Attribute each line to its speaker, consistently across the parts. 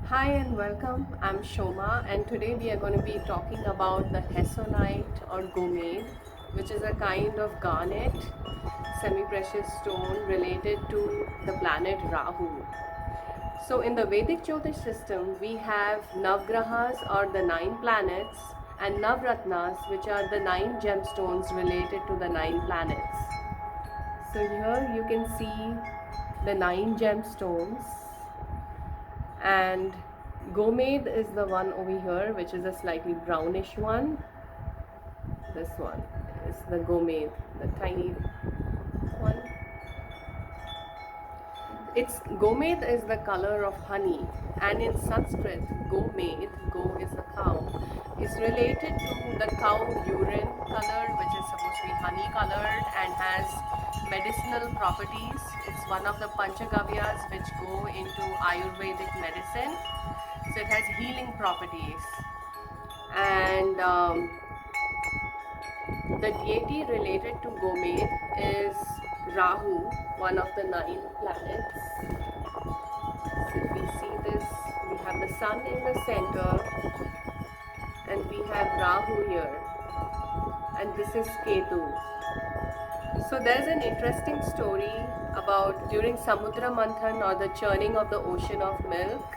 Speaker 1: Hi and welcome. I'm Shoma, and today we are going to be talking about the Hessonite or Gomade, which is a kind of garnet, semi precious stone related to the planet Rahu. So, in the Vedic Jyotish system, we have Navgrahas or the nine planets, and Navratnas, which are the nine gemstones related to the nine planets. So, here you can see the nine gemstones, and Gomade is the one over here, which is a slightly brownish one. This one is the Gomade, the tiny one. Its Gomade is the color of honey, and in Sanskrit, Gomade, go is a cow, is related to the cow urine color, which is supposed to be honey colored and has medicinal properties. It's one of the Panchagavyas which go into Ayurvedic medicine. So it has healing properties. And the deity related to Gomade is Rahu, one of the nine planets. So if we see this, we have the sun in the center and we have Rahu here, and this is Ketu. So there's an interesting story about during Samudra Manthan, or the churning of the ocean of milk.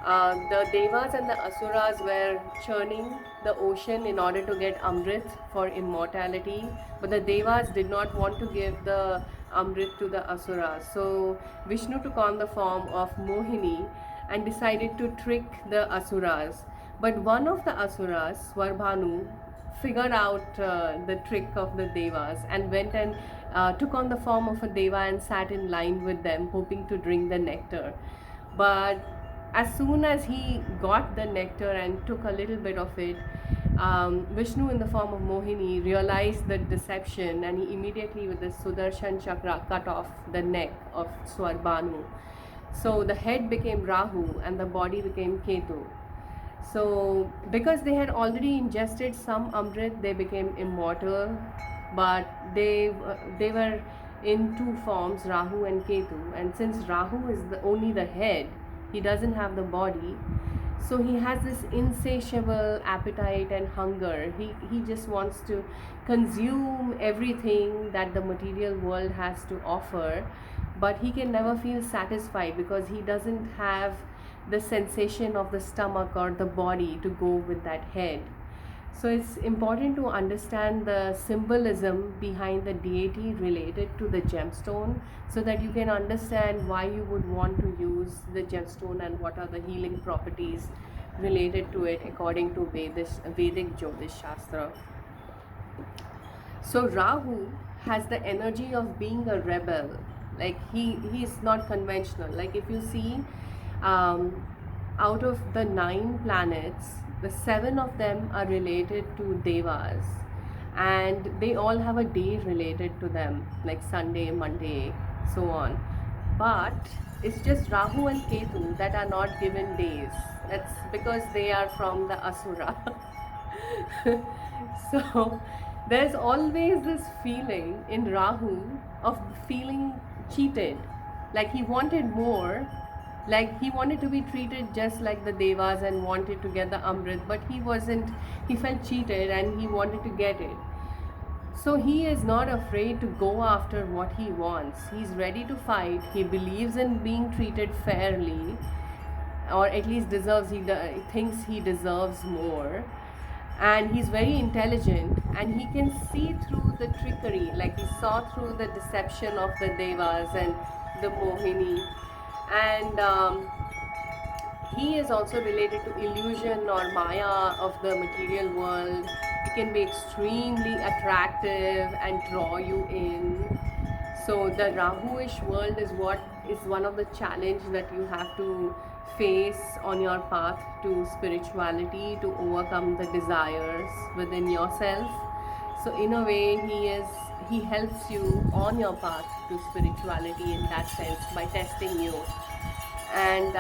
Speaker 1: The Devas and the Asuras were churning the ocean in order to get Amrit for immortality, but the Devas did not want to give the Amrit to the Asuras. So Vishnu took on the form of Mohini and decided to trick the Asuras. But one of the Asuras, Swarbhanu, figured out the trick of the Devas and went and took on the form of a Deva and sat in line with them, hoping to drink the nectar. But as soon as he got the nectar and took a little bit of it, Vishnu in the form of Mohini realized the deception, and he immediately with the Sudarshan Chakra cut off the neck of Swarbhanu. So the head became Rahu and the body became Ketu. So because they had already ingested some Amrit, they became immortal, but they were in two forms, Rahu and Ketu. And since Rahu is only the head, he doesn't have the body, so he has this insatiable appetite and hunger. He just wants to consume everything that the material world has to offer, but he can never feel satisfied because he doesn't have the sensation of the stomach or the body to go with that head. So it's important to understand the symbolism behind the deity related to the gemstone, so that you can understand why you would want to use the gemstone and what are the healing properties related to it according to Vedic Jyotish Shastra. So Rahu has the energy of being a rebel. Like he's not conventional. Like if you see, out of the nine planets, the seven of them are related to Devas, and they all have a day related to them, like Sunday, Monday, so on. But it's just Rahu and Ketu that are not given days. That's because they are from the Asura. So there's always this feeling in Rahu of feeling cheated, like he wanted more, like he wanted to be treated just like the Devas and wanted to get the Amrit, but he wasn't, he felt cheated and he wanted to get it. So he is not afraid to go after what he wants. He's ready to fight. He believes in being treated fairly, or at least deserves, he thinks he deserves more. And he's very intelligent and he can see through the trickery, like he saw through the deception of the Devas and the Mohini. And he is also related to illusion or Maya of the material world. He can be extremely attractive and draw you in. So the Rahuish world is one of the challenge that you have to face on your path to spirituality, to overcome the desires within yourself. So in a way, he helps you on your path to spirituality in that sense by testing you. And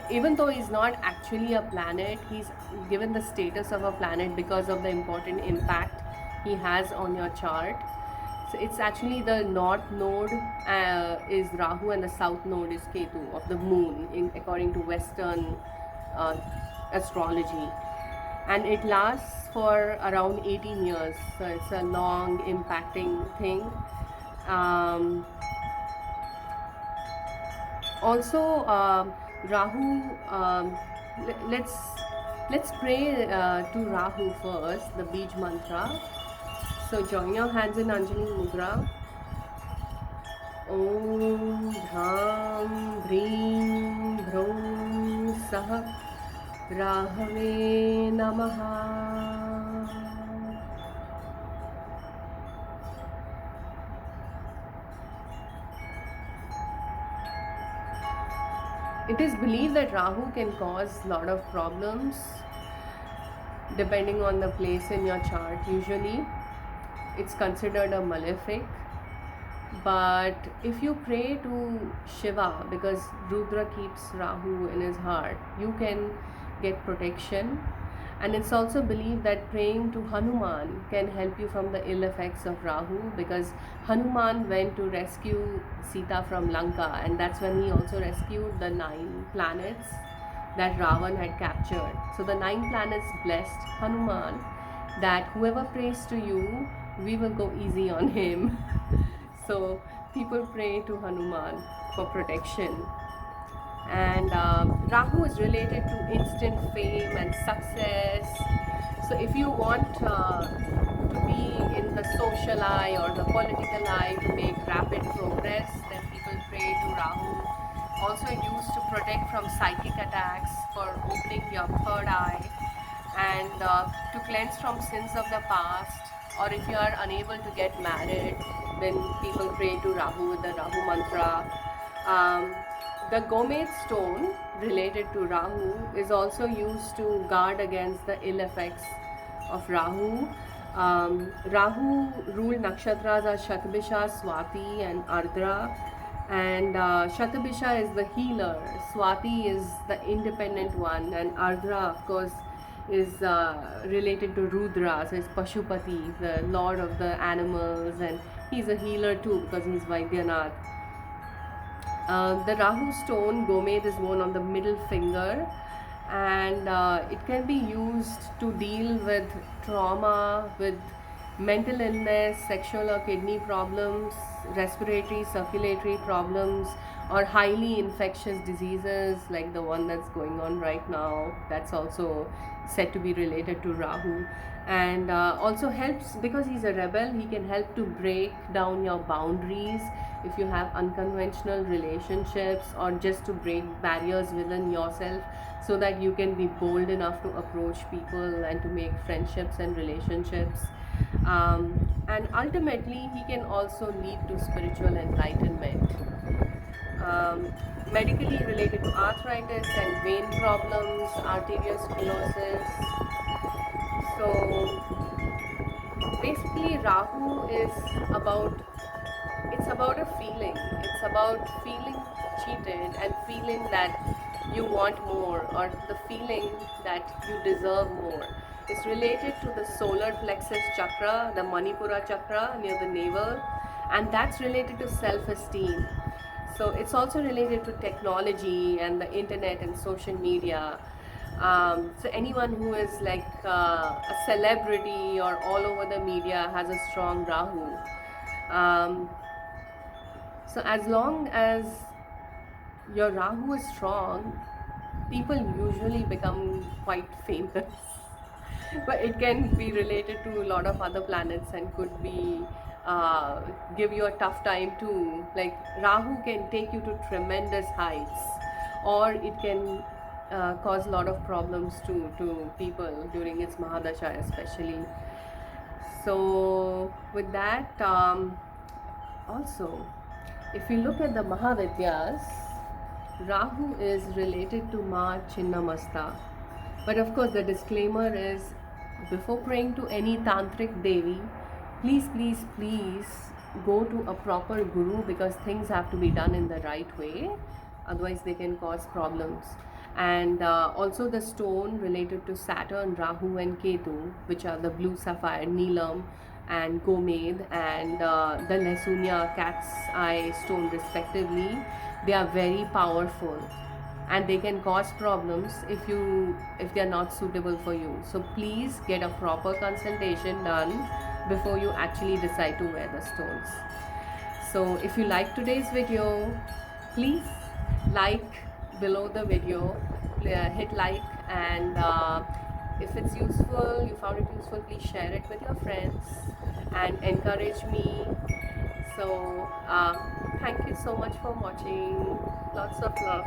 Speaker 1: even though he's not actually a planet, he's given the status of a planet because of the important impact he has on your chart. So it's actually the north node is Rahu and the south node is Ketu of the moon, according to Western uh, astrology. And it lasts for around 18 years. So it's a long, impacting thing. Um, Also, Rahu. Let's pray to Rahu first. The Bij mantra. So join your hands in Anjali Mudra. Om Dham Bhreem Bhrom Sah Rahave Namaha. It is believed that Rahu can cause a lot of problems depending on the place in your chart. Usually, it's considered a malefic. But if you pray to Shiva, because Rudra keeps Rahu in his heart, you can get protection. And it's also believed that praying to Hanuman can help you from the ill effects of Rahu, because Hanuman went to rescue Sita from Lanka, and that's when he also rescued the 9 planets that Ravan had captured. So the 9 planets blessed Hanuman that whoever prays to you, we will go easy on him. So people pray to Hanuman for protection. And Rahu is related to instant fame and success. So if you want to be in the social eye or the political eye to make rapid progress, then people pray to Rahu. Also used to protect from psychic attacks, for opening your third eye, and to cleanse from sins of the past. Or if you are unable to get married, then people pray to Rahu with the Rahu mantra. The Gomet stone related to Rahu is also used to guard against the ill effects of Rahu. Rahu ruled nakshatras are Shatabisha, Swati, and Ardra. And Shatabisha is the healer, Swati is the independent one, and Ardra, of course, is related to Rudra, so it's Pashupati, the lord of the animals, and he's a healer too because he's Vaidyanath. The Rahu stone, Gomet, is worn on the middle finger, and it can be used to deal with trauma, with mental illness, sexual or kidney problems, respiratory, circulatory problems, or highly infectious diseases like the one that's going on right now. That's also said to be related to Rahu. And also helps, because he's a rebel, he can help to break down your boundaries if you have unconventional relationships, or just to break barriers within yourself so that you can be bold enough to approach people and to make friendships and relationships. And ultimately, he can also lead to spiritual enlightenment. Medically related to arthritis and vein problems, arteriosclerosis. So basically, Rahu is about, it's about a feeling. It's about feeling cheated and feeling that you want more, or the feeling that you deserve more. It's related to the solar plexus chakra, the Manipura chakra near the navel, and that's related to self-esteem. So it's also related to technology and the internet and social media. So anyone who is like a celebrity or all over the media has a strong Rahu. So as long as your Rahu is strong, people usually become quite famous. But it can be related to a lot of other planets and could be give you a tough time too. Like Rahu can take you to tremendous heights, or it can cause a lot of problems to people during its Mahadasha especially. So with that, also, if you look at the Mahavidyas, Rahu is related to Ma Chinnamasta. But of course, the disclaimer is, before praying to any tantric devi, please go to a proper guru, because things have to be done in the right way. Otherwise, they can cause problems. And also the stone related to Saturn, Rahu, and Ketu, which are the blue sapphire, Neelam, and Gomez and the Lesunia cat's eye stone respectively. They are very powerful and they can cause problems if they are not suitable for you. So please get a proper consultation done before you actually decide to wear the stones. So if you like today's video, please like below the video, hit like, and if it's useful, you found it useful, please share it with your friends and encourage me. So thank you so much for watching. Lots of love.